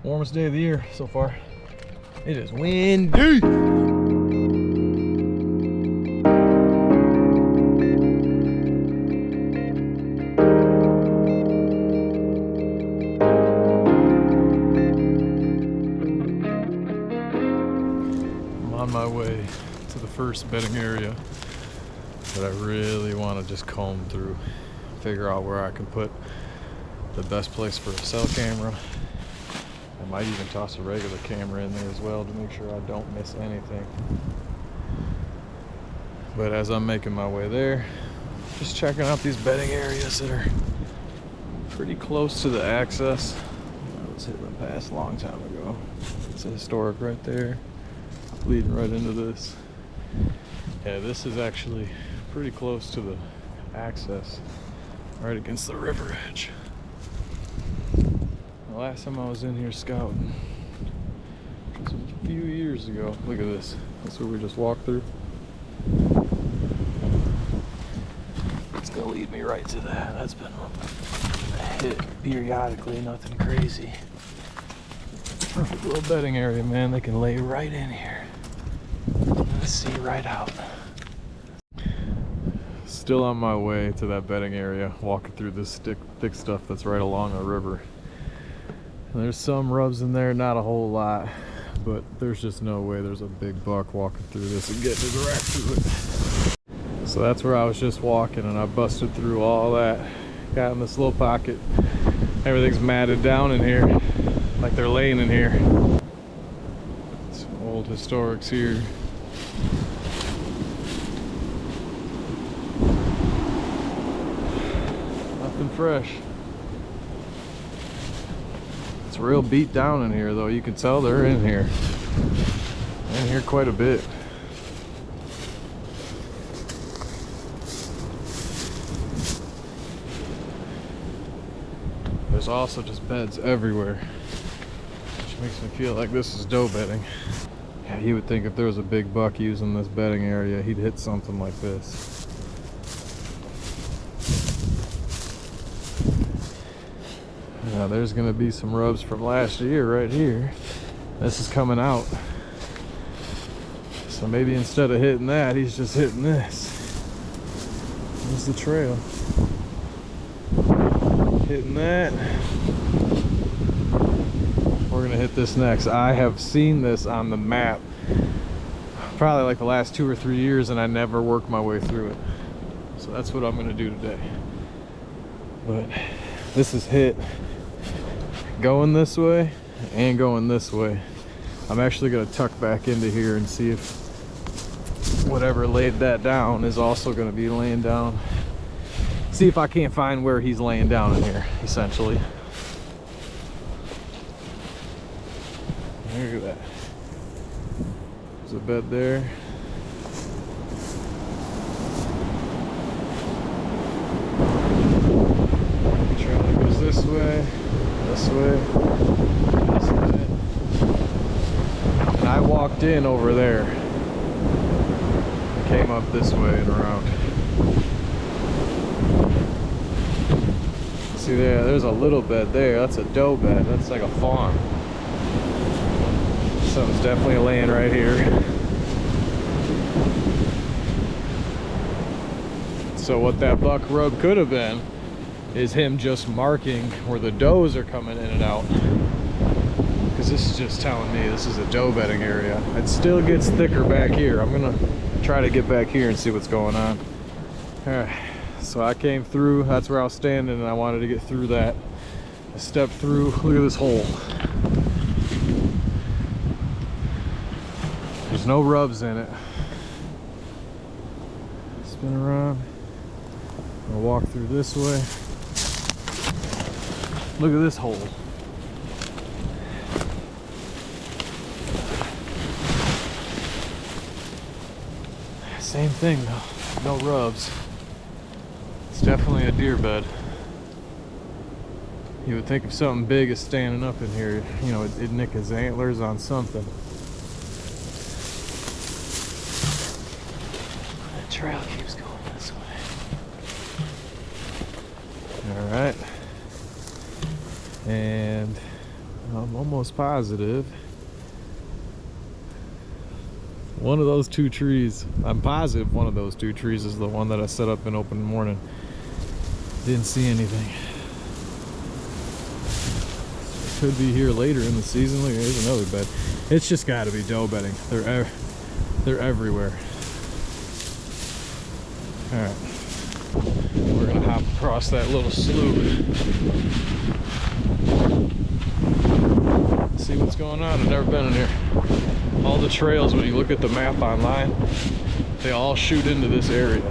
Warmest day of the year so far. It is windy. I'm on my way to the first bedding area that I really want to just comb through, figure out where I can put the best place for a cell camera. I might even toss a regular camera in there as well to make sure I don't miss anything. But as I'm making my way there, just checking out these bedding areas that are pretty close to the access. I was hitting the pass a long time ago. It's a historic right there, leading right into this. Yeah, this is actually pretty close to the access, right against the river edge. The last time I was in here scouting, it was a few years ago. Look at this. That's where we just walked through. It's gonna lead me right to that. That's been hit periodically, nothing crazy. Perfect little bedding area, man. They can lay right in here. See right out. Still on my way to that bedding area, walking through this thick stuff that's right along the river. And there's some rubs in there, not a whole lot, but there's just no way there's a big buck walking through this and getting his rack through it. So that's where I was just walking, and I busted through all that. Got in this little pocket. Everything's matted down in here, like they're laying in here. Some old historics here. Nothing fresh. It's real beat down in here, though. You can tell they're in here. They're in here quite a bit. There's also just beds everywhere, which makes me feel like this is doe bedding. Yeah, you would think if there was a big buck using this bedding area, he'd hit something like this. Now there's gonna be some rubs from last year right here. This is coming out. So maybe instead of hitting that, he's just hitting this. There's the trail. Hitting that. We're gonna hit this next. I have seen this on the map probably like the last 2 or 3 years, and I never worked my way through it. So that's what I'm gonna do today. But this is hit going this way and going this way. I'm actually gonna tuck back into here and see if whatever laid that down is also gonna be laying down. See if I can't find where he's laying down in here, essentially. Look at that. There's a bed there. Trailer goes this way, this way, this way. And I walked in over there. I came up this way and around. See there, there's a little bed there. That's a doe bed. That's like a fawn. Something's definitely laying right here. So what that buck rub could have been is him just marking where the does are coming in and out. Because this is just telling me this is a doe bedding area. It still gets thicker back here. I'm gonna try to get back here and see what's going on. All right. So I came through, that's where I was standing, and I wanted to get through that. I stepped through, look at this hole. There's no rubs in it. Spin around. I'll walk through this way. Look at this hole. Same thing though, no rubs. It's definitely a deer bed. You would think if something big is standing up in here, you know, it'd nick his antlers on something. The trail keeps going this way. All right. And I'm almost positive one of those two trees, I'm positive one of those two trees is the one that I set up in open morning. Didn't see anything. Could be here later in the season. Look, there's another bed. It's just got to be doe bedding. They're everywhere. All right, we're gonna hop across that little slough. See what's going on. I've never been in here. All the trails, when you look at the map online, they all shoot into this area.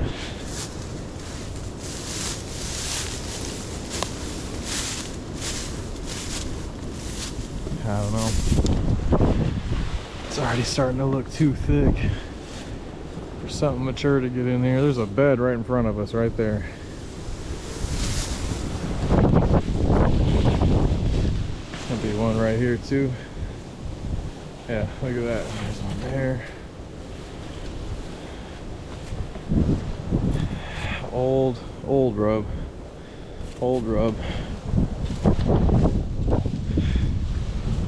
I don't know. It's already starting to look too thick for something mature to get in here. There's a bed right in front of us, right there. There'll be one right here too. Yeah, look at that. There's one there. Old rub. Old rub.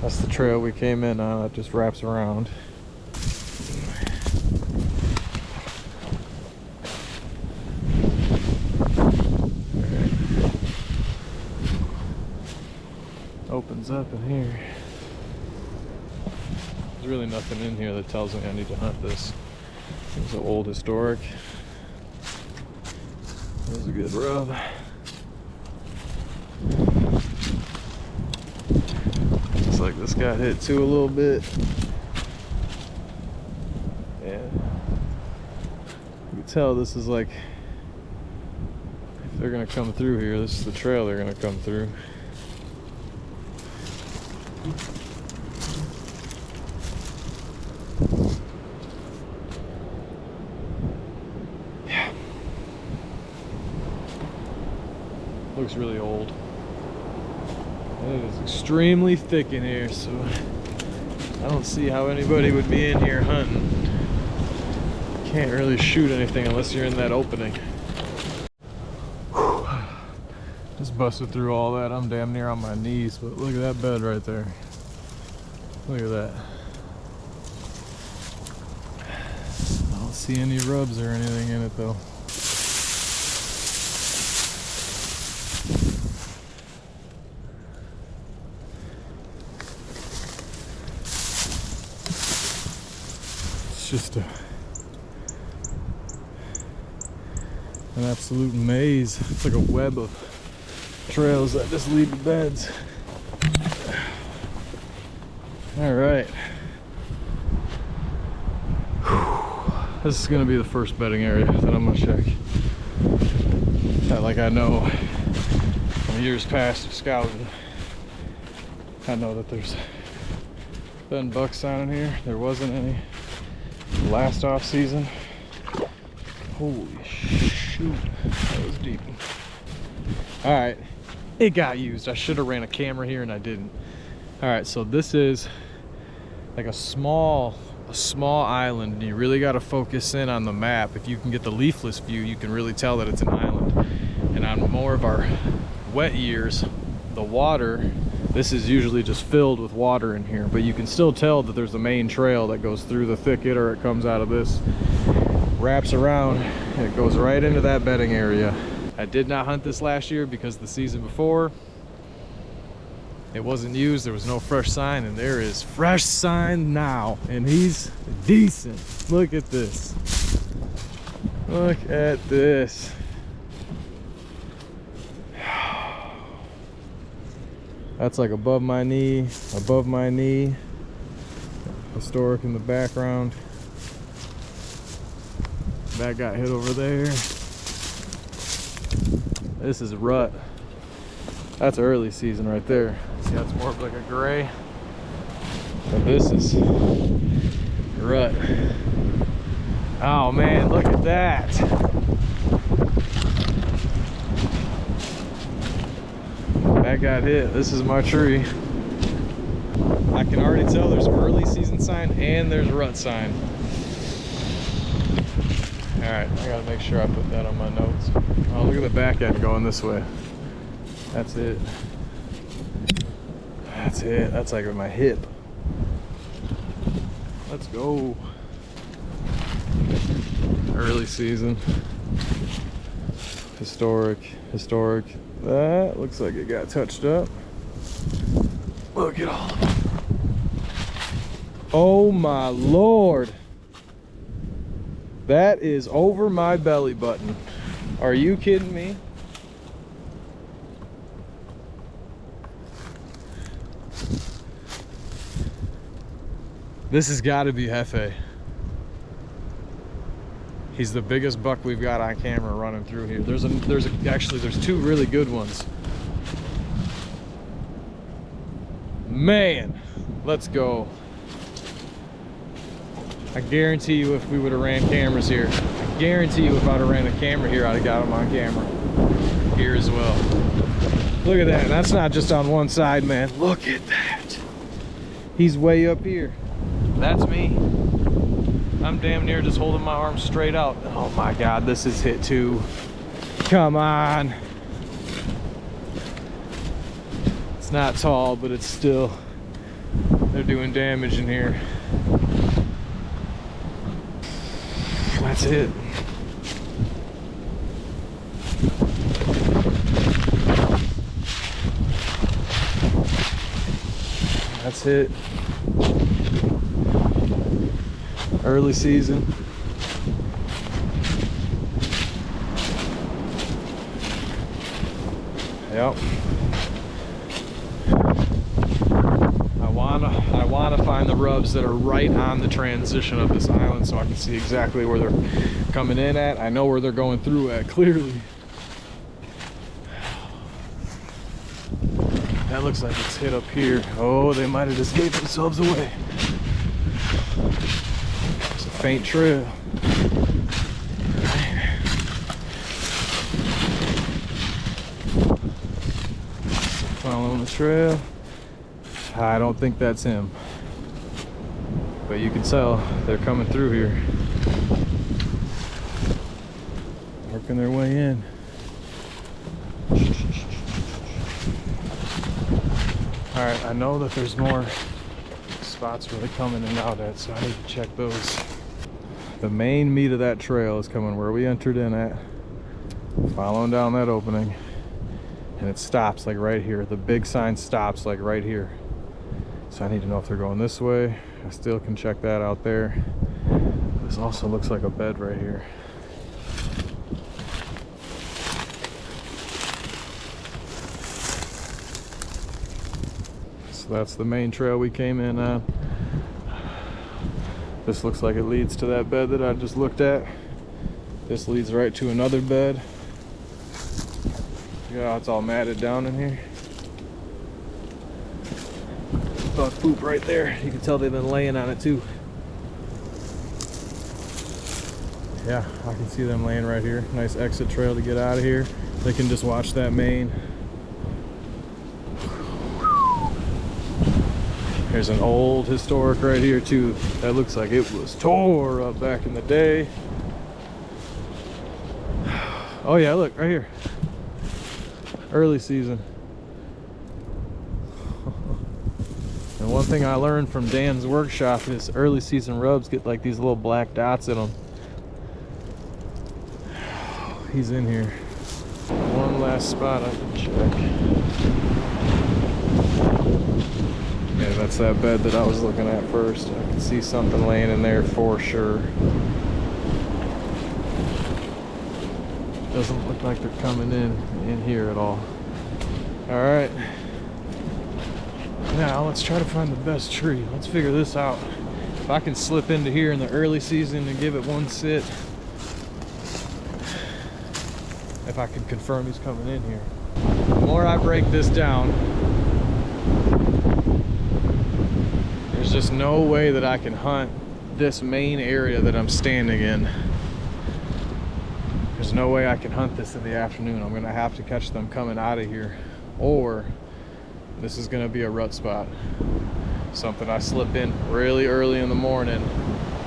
That's the trail we came in on. It just wraps around. Right. Opens up in here. There's really nothing in here that tells me I need to hunt this. It's an old historic. That was a good rub. Looks like this got hit too a little bit. Yeah. You can tell this is like, if they're gonna come through here, this is the trail they're gonna come through. Yeah. Looks really old. It is extremely thick in here, so I don't see how anybody would be in here hunting. Can't really shoot anything unless you're in that opening. Whew. Just busted through all that. I'm damn near on my knees, but look at that bed right there. Look at that. I don't see any rubs or anything in it though. Just an absolute maze. It's like a web of trails that just lead to beds. All right. Whew. This is going to be the first bedding area that I'm going to check. Like I know from years past of scouting, I know that there's been bucks down in here. There wasn't any last off season. Holy shoot, that was deep. All right, it got used. I should have ran a camera here and I didn't. All right, so this is like a small island, and you really got to focus in on the map. If you can get the leafless view, you can really tell that it's an island. And on more of our wet years, the water, this is usually just filled with water in here, but you can still tell that there's a main trail that goes through the thicket, or it comes out of this, wraps around, and it goes right into that bedding area. I did not hunt this last year because the season before it wasn't used. There was no fresh sign, and there is fresh sign now, and he's decent. Look at this. Look at this. That's like above my knee, historic in the background. That got hit over there. This is rut. That's early season right there. See, that's more of like a gray. But this is rut. Oh man, look at that. That got hit. This is my tree. I can already tell there's early season sign and there's rut sign. All right, I gotta make sure I put that on my notes. Oh, look at the back end going this way. That's it. That's it. That's like my hip. Let's go. Early season. Historic. That looks like it got touched up. Look at all of them. Oh my Lord. That is over my belly button. Are you kidding me? This has got to be Jefe. He's the biggest buck we've got on camera running through here. Actually there's two really good ones. Man, let's go. I guarantee you if we would have ran cameras here, I guarantee you if I'd have ran a camera here, I'd have got him on camera here as well. Look at that. That's not just on one side, man. Look at that. He's way up here. That's me. I'm damn near just holding my arms straight out. Oh my God, this is hit too. Come on. It's not tall, but it's still, they're doing damage in here. That's it. That's it. Early season. Yep. I wanna find the rubs that are right on the transition of this island so I can see exactly where they're coming in at. I know where they're going through at clearly. That looks like it's hit up here. Oh, they might have just gave themselves away. It's a faint trail. Following the trail. I don't think that's him, but you can tell they're coming through here, working their way in. All right, I know that there's more spots where they're coming in and out at, so I need to check those. The main meat of that trail is coming where we entered in at, following down that opening, and it stops like right here. The big sign stops like right here. So I need to know if they're going this way. I still can check that out there. This also looks like a bed right here. So that's the main trail we came in on. This looks like it leads to that bed that I just looked at. This leads right to another bed. Yeah, it's all matted down in here. Buck poop right there. You can tell they've been laying on it too. Yeah, I can see them laying right here. Nice exit trail to get out of here. They can just watch that main. There's an old historic right here too. That looks like it was tore up back in the day. Oh yeah, look right here. Early season. And one thing I learned from Dan's workshop is early season rubs get like these little black dots in them. He's in here. One last spot I can check. Yeah, that's that bed that I was looking at first. I can see something laying in there for sure. Doesn't look like they're coming in here at all. All right. Now let's try to find the best tree. Let's figure this out. If I can slip into here in the early season and give it one sit, if I can confirm he's coming in here. The more I break this down, there's just no way that I can hunt this main area that I'm standing in. There's no way I can hunt this in the afternoon. I'm gonna have to catch them coming out of here, or this is gonna be a rut spot. Something I slip in really early in the morning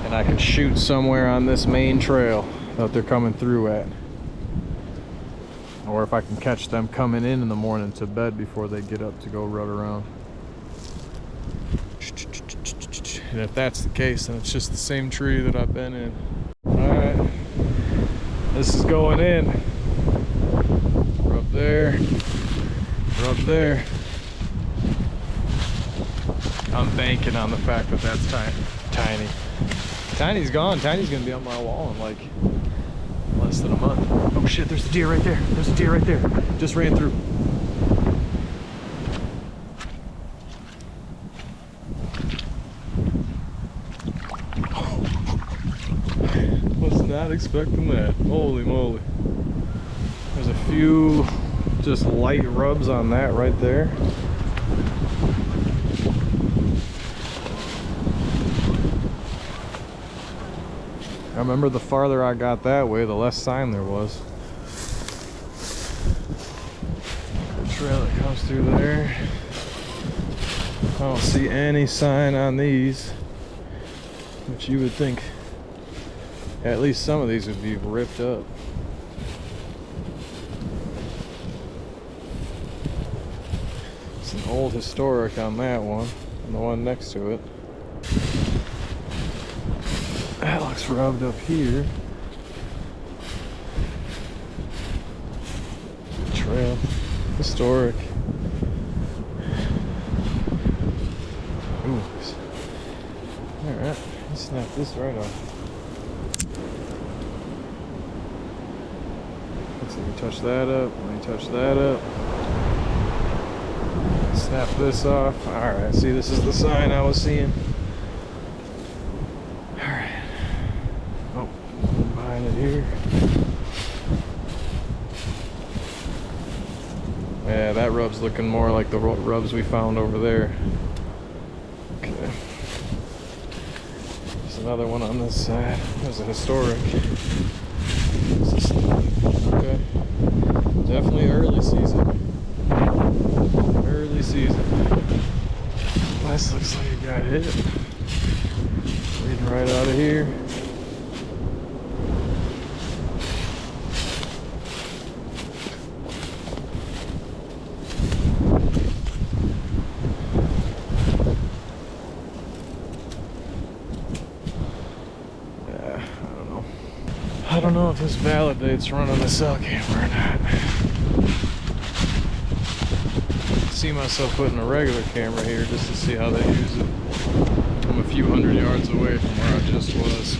and I can shoot somewhere on this main trail that they're coming through at. Or if I can catch them coming in the morning to bed before they get up to go rut around. And if that's the case, then it's just the same tree that I've been in. Alright, this is going in. We're up there. We're up there. I'm banking on the fact that that's tiny. Tiny's gone. Tiny's gonna be on my wall in like less than a month. Oh shit, there's a deer right there. There's a deer right there. Just ran through. Was not expecting that. Holy moly. There's a few just light rubs on that right there. I remember the farther I got that way, the less sign there was. The trail that comes through there. I don't see any sign on these, which you would think at least some of these would be ripped up. It's an old historic on that one, and the one next to it. That looks rubbed up here. Trail, historic. Ooh. Alright, let's snap this right off. Looks like we touch that up, let me touch that up. Snap this off. Alright, see, this is the sign I was seeing. Here. Yeah, that rub's looking more like the rubs we found over there. Okay. There's another one on this side. There's a historic. Okay. Definitely early season. Early season. This looks like it got hit. Leading right out of here. I don't know if this validates running the cell camera or not. See myself putting a regular camera here just to see how they use it. I'm a few hundred yards away from where I just was.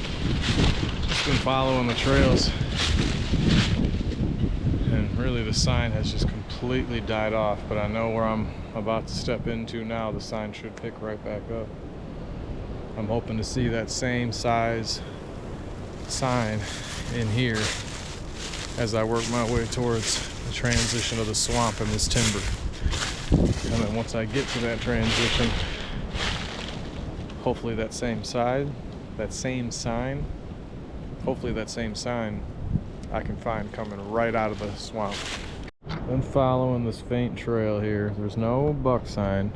Just been following the trails. And really the sign has just completely died off, but I know where I'm about to step into now, the sign should pick right back up. I'm hoping to see that same size sign in here as I work my way towards the transition of the swamp and this timber. And then once I get to that transition, hopefully that same sign, hopefully that same sign I can find coming right out of the swamp. Been following this faint trail here. There's no buck sign,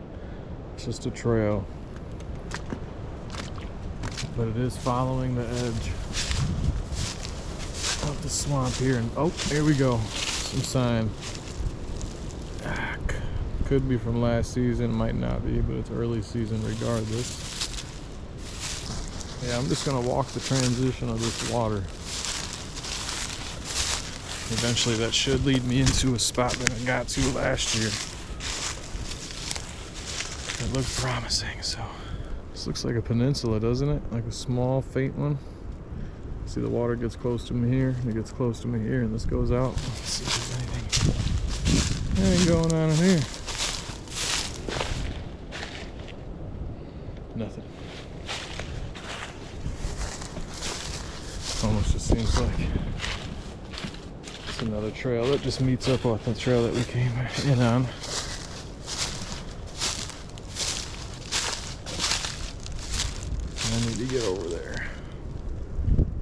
it's just a trail. But it is following the edge of the swamp here, and oh, here we go, some sign. Could be from last season, might not be, but it's early season regardless. Yeah, I'm just gonna walk the transition of this water. Eventually that should lead me into a spot that I got to last year. It looks promising. So this looks like a peninsula, doesn't it? Like a small faint one. See, the water gets close to me here, and it gets close to me here, and this goes out. Let's see if there's anything going on in here. Nothing. Almost just seems like it's another trail that just meets up with the trail that we came in on. I need to get over there.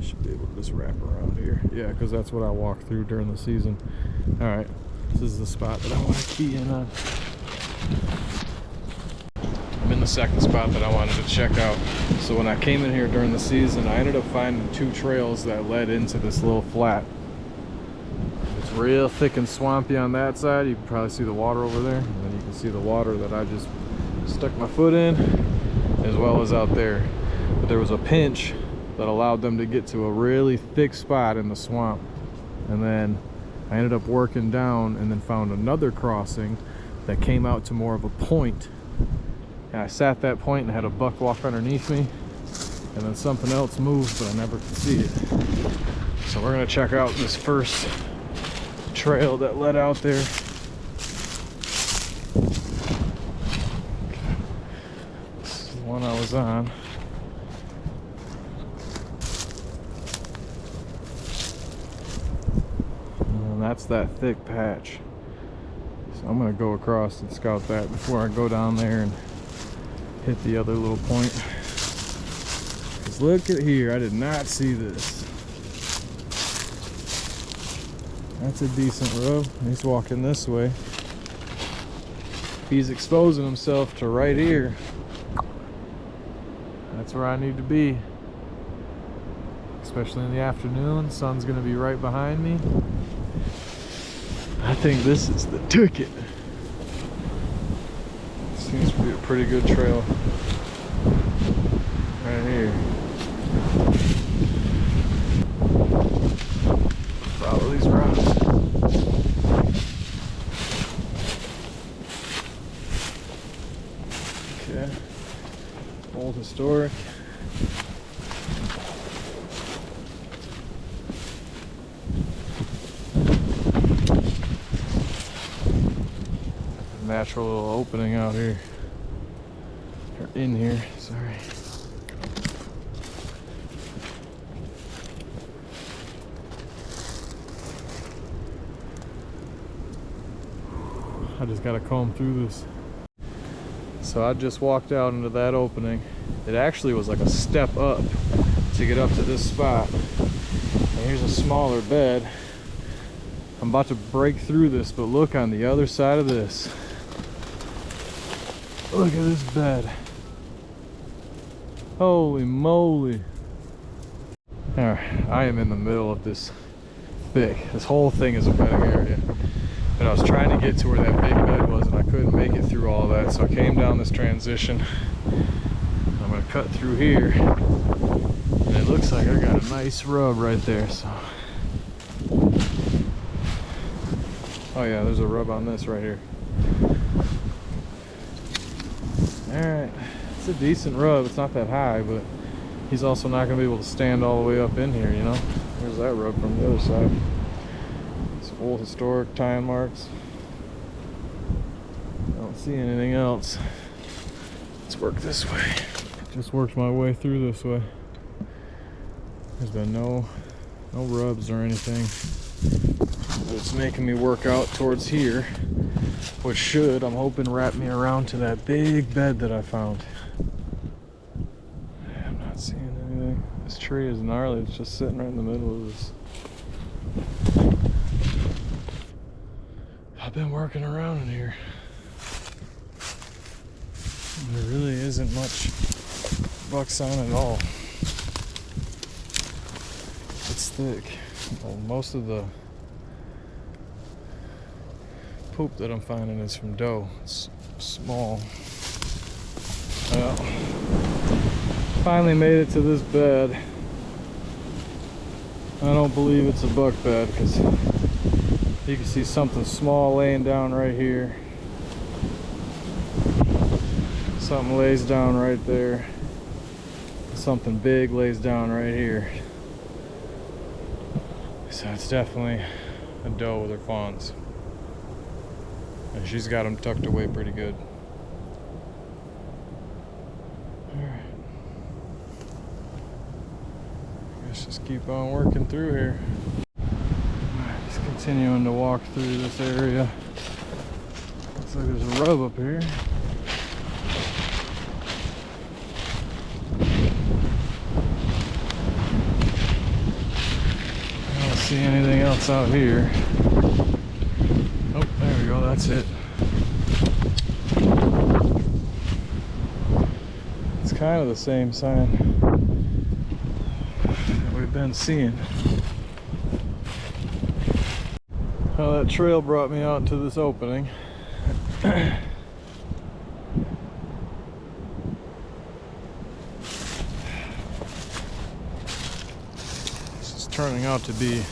Should be able to just wrap around here. Yeah, because that's what I walked through during the season. Alright, this is the spot that I want to key in on. I'm in the second spot that I wanted to check out. So when I came in here during the season, I ended up finding two trails that led into this little flat. It's real thick and swampy on that side. You can probably see the water over there. And then you can see the water that I just stuck my foot in. as well as out there. But there was a pinch that allowed them to get to a really thick spot in the swamp. And then I ended up working down and then found another crossing that came out to more of a point. And I sat that point and had a buck walk underneath me, and then something else moved, but I never could see it. So we're gonna check out this first trail that led out there. This is the one I was on. And that's that thick patch. So I'm gonna go across and scout that before I go down there and hit the other little point. Because look at here, I did not see this. That's a decent rub. He's walking this way. He's exposing himself to right here. That's where I need to be. Especially in the afternoon. Sun's gonna be right behind me. I think this is the ticket. Seems to be a pretty good trail right here. Follow these rocks. Okay. Old historic. Natural little opening out here, or in here, sorry. I just gotta comb through this. So I just walked out into that opening. It actually was like a step up to get up to this spot. And here's a smaller bed. I'm about to break through this, but look on the other side of this. Look at this bed. Holy moly. Alright, I am in the middle of this this whole thing is a bedding area. But I was trying to get to where that big bed was and I couldn't make it through all that. So I came down this transition. I'm gonna cut through here. And it looks like I got a nice rub right there, so. Oh yeah, there's a rub on this right here. Alright, it's a decent rub. It's not that high, but he's also not going to be able to stand all the way up in here, you know? There's that rub from the other side. Some old historic time marks. I don't see anything else. Let's work this way. Just worked my way through this way. There's been no rubs or anything. It's making me work out towards here, which should, I'm hoping, wrap me around to that big bed that I found. I'm not seeing anything. This tree is gnarly. It's just sitting right in the middle of this. I've been working around in here. There really isn't much buck sign at all. It's thick. Well, most of the poop that I'm finding is from doe. It's small. Well, finally made it to this bed. I don't believe it's a buck bed because you can see something small laying down right here. Something lays down right there. Something big lays down right here. So it's definitely a doe with her fawns. And she's got them tucked away pretty good. Alright. Let's just keep on working through here. Alright, just continuing to walk through this area. Looks like there's a rub up here. I don't see anything else out here. Oh, there we go, that's it. It's kind of the same sign that we've been seeing. Well, that trail brought me out to this opening. turning out to be a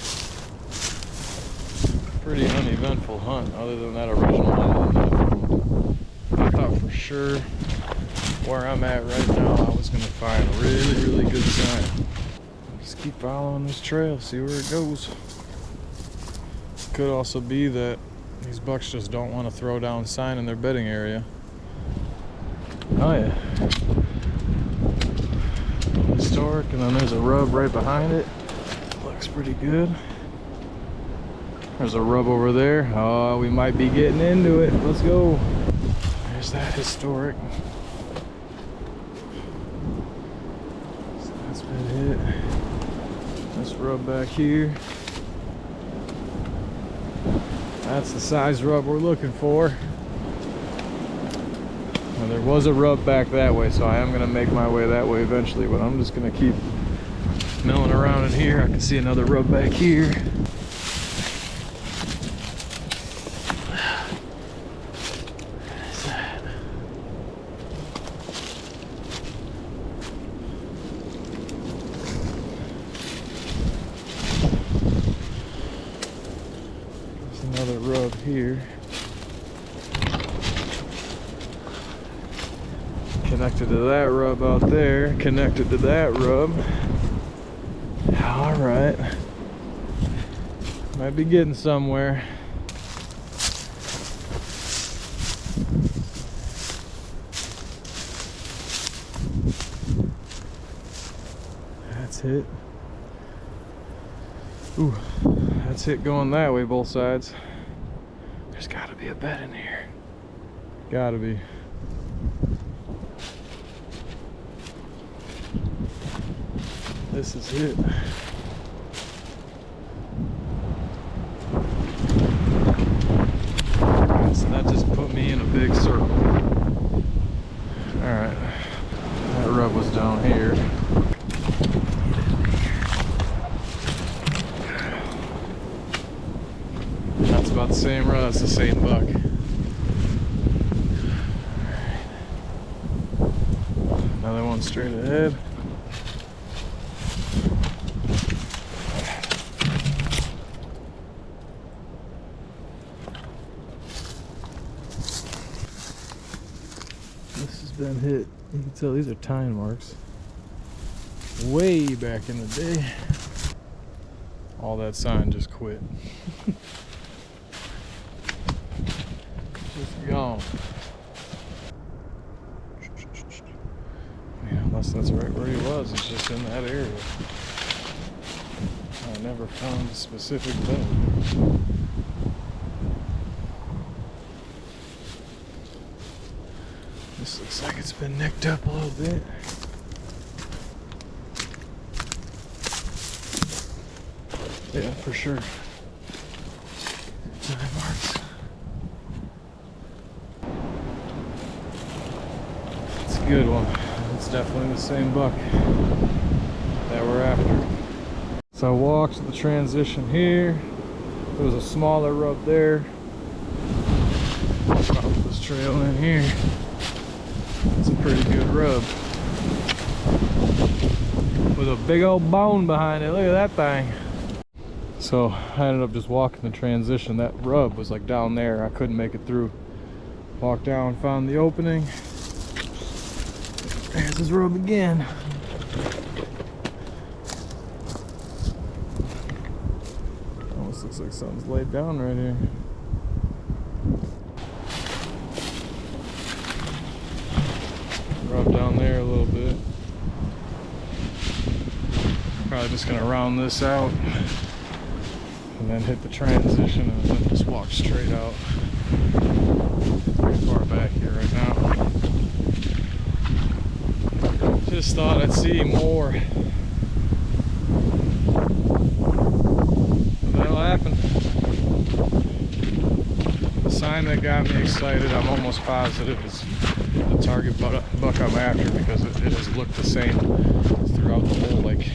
pretty uneventful hunt, other than that original island that I found. I thought for sure where I'm at right now I was going to find a really good sign. Just keep following this trail, see where it goes. Could also be that these bucks just don't want to throw down sign in their bedding area. Oh yeah. Historic, and then there's a rub right behind it. Looks pretty good. There's a rub over there. Oh, we might be getting into it. Let's go. There's that historic. So that's been hit. Let's rub back here. That's the size rub we're looking for. Now, there was a rub back that way, so I am going to make my way that way eventually, but I'm just going to keep milling around in here. I can see another rub back here. Another rub here. Connected to that rub out there. Connected to that rub. Alright. Might be getting somewhere. That's it. Ooh. That's it going that way, both sides. There's gotta be a bed in here. Gotta be. This is it. Alright, so that just put me in a big circle. Alright. That rub was down here. About the same run, it's the same buck. Alright. Another one straight ahead. This has been hit. You can tell these are tine marks. Way back in the day. All that sign just quit. Just gone. Yeah, unless that's right where he was, it's just in that area. I never found a specific bed. This looks like it's been nicked up a little bit. Yeah, for sure. Time marks. It's a good one. It's definitely the same buck that we're after. So I walked to the transition here. There was a smaller rub there. Follow this trail in here. It's a pretty good rub. With a big old bone behind it. Look at that thing. So I ended up just walking the transition. That rub was like down there. I couldn't make it through. Walked down, found the opening. There's his rub again. Almost looks like something's laid down right here. Rub down there a little bit. Probably just gonna round this out and then hit the transition and then just walk straight out. Pretty far back here right now. Just thought I'd see more. But that'll happen. The sign that got me excited, I'm almost positive, is the target buck I'm after, because it has looked the same throughout the whole like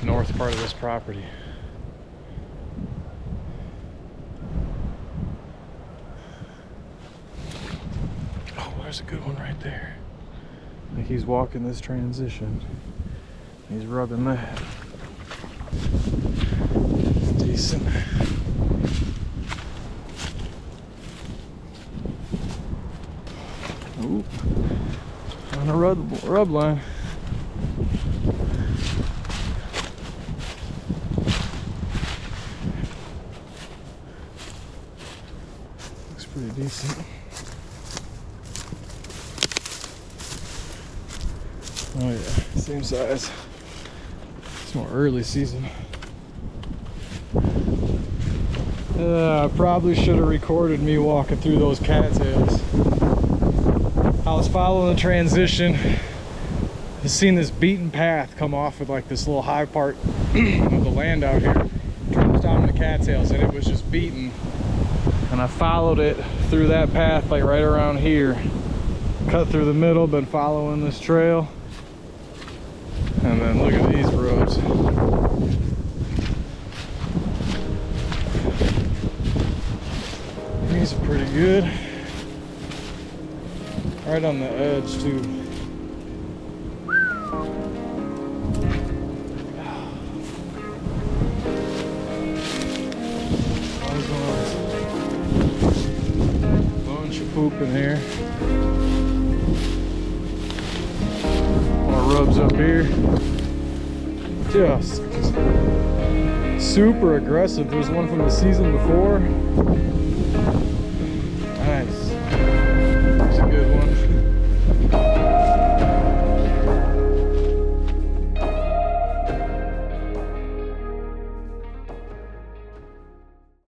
north part of this property. Oh, there's a good one right there. I think he's walking this transition. He's rubbing that. Decent. Ooh, on a rub line. Looks pretty decent. Oh yeah, same size. It's more early season. I probably should have recorded me walking through those cattails. I was following the transition. I've seen this beaten path come off with like this little high part of the land out here. Drops down to the cattails and it was just beaten. And I followed it through that path like right around here. Cut through the middle, been following this trail. And then look at these roads. These are pretty good. Right on the edge too. Bunch of poop in here. More rubs up here. Just super aggressive. There's one from the season before. Nice.